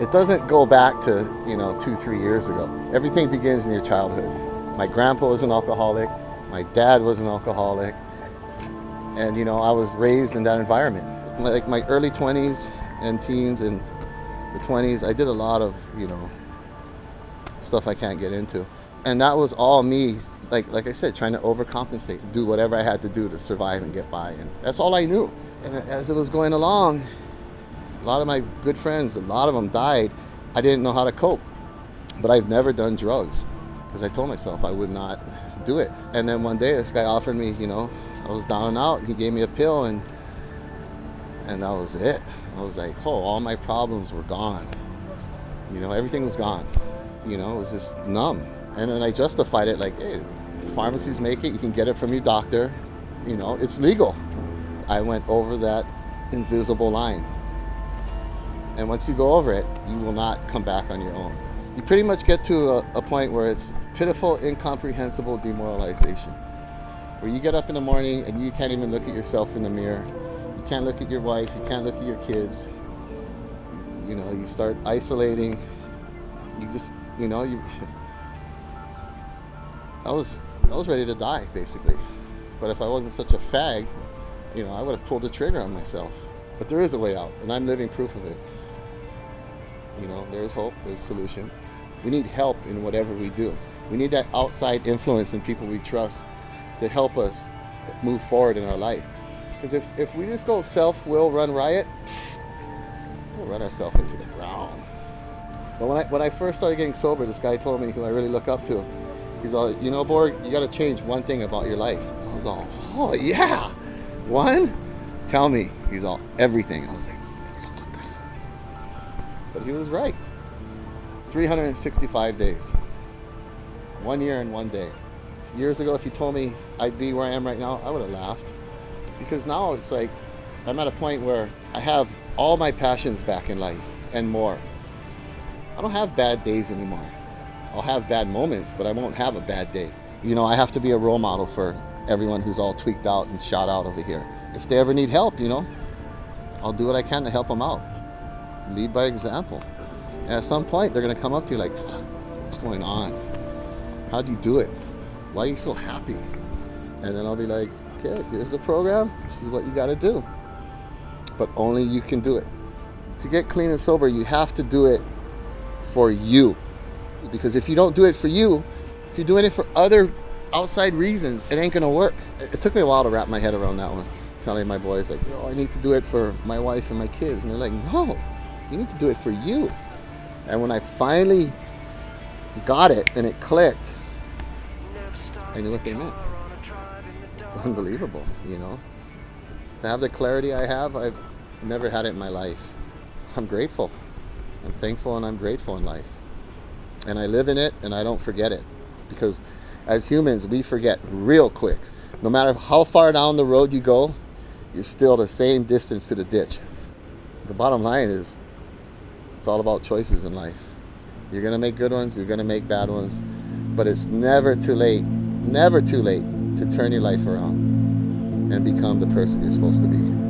It doesn't go back to, 2, 3 years ago. Everything begins in your childhood. My grandpa was an alcoholic. My dad was an alcoholic. And, I was raised in that environment. Like my early 20s and teens and the 20s, I did a lot of, stuff I can't get into. And that was all me, like I said, trying to overcompensate, to do whatever I had to do to survive and get by. And that's all I knew. And as it was going along, a lot of my good friends, a lot of them died. I didn't know how to cope. But I've never done drugs because I told myself I would not do it. And then one day this guy offered me, I was down and out. He gave me a pill and that was it. I was like, all my problems were gone. Everything was gone. It was just numb. And then I justified it like, hey, pharmacies make it. You can get it from your doctor. It's legal. I went over that invisible line. And once you go over it, you will not come back on your own. You pretty much get to a point where it's pitiful, incomprehensible demoralization. Where you get up in the morning and you can't even look at yourself in the mirror. You can't look at your wife, you can't look at your kids. You start isolating. You just, I was ready to die, basically. But if I wasn't such a fag, I would have pulled the trigger on myself. But there is a way out, and I'm living proof of it. There's hope, there's solution. We need help in whatever we do. We need that outside influence and people we trust to help us move forward in our life. Because if we just go self-will run riot, we'll run ourselves into the ground. But when I first started getting sober, this guy told me, who I really look up to, he's all, Borg, you got to change one thing about your life. I was all, oh yeah, one? Tell me. He's all, everything. I was like, fuck. But he was right. 365 days. 1 year and 1 day. Years ago, if you told me I'd be where I am right now, I would have laughed. Because now it's like, I'm at a point where I have all my passions back in life and more. I don't have bad days anymore. I'll have bad moments, but I won't have a bad day. I have to be a role model for everyone who's all tweaked out and shot out over here. If they ever need help, I'll do what I can to help them out. Lead by example. And at some point, they're going to come up to you like, fuck, what's going on? How'd you do it? Why are you so happy? And then I'll be like, okay, here's the program. This is what you got to do. But only you can do it. To get clean and sober, you have to do it for you. Because if you don't do it for you, if you're doing it for other outside reasons, it ain't going to work. It took me a while to wrap my head around that one. Telling my boys, like, I need to do it for my wife and my kids. And they're like, no, you need to do it for you. And when I finally got it and it clicked, I knew what they meant. It's unbelievable, To have the clarity I have, I've never had it in my life. I'm grateful. I'm thankful and I'm grateful in life. And I live in it and I don't forget it. Because as humans, we forget real quick. No matter how far down the road you go, you're still the same distance to the ditch. The bottom line is, it's all about choices in life. You're going to make good ones, you're going to make bad ones, but it's never too late to turn your life around and become the person you're supposed to be.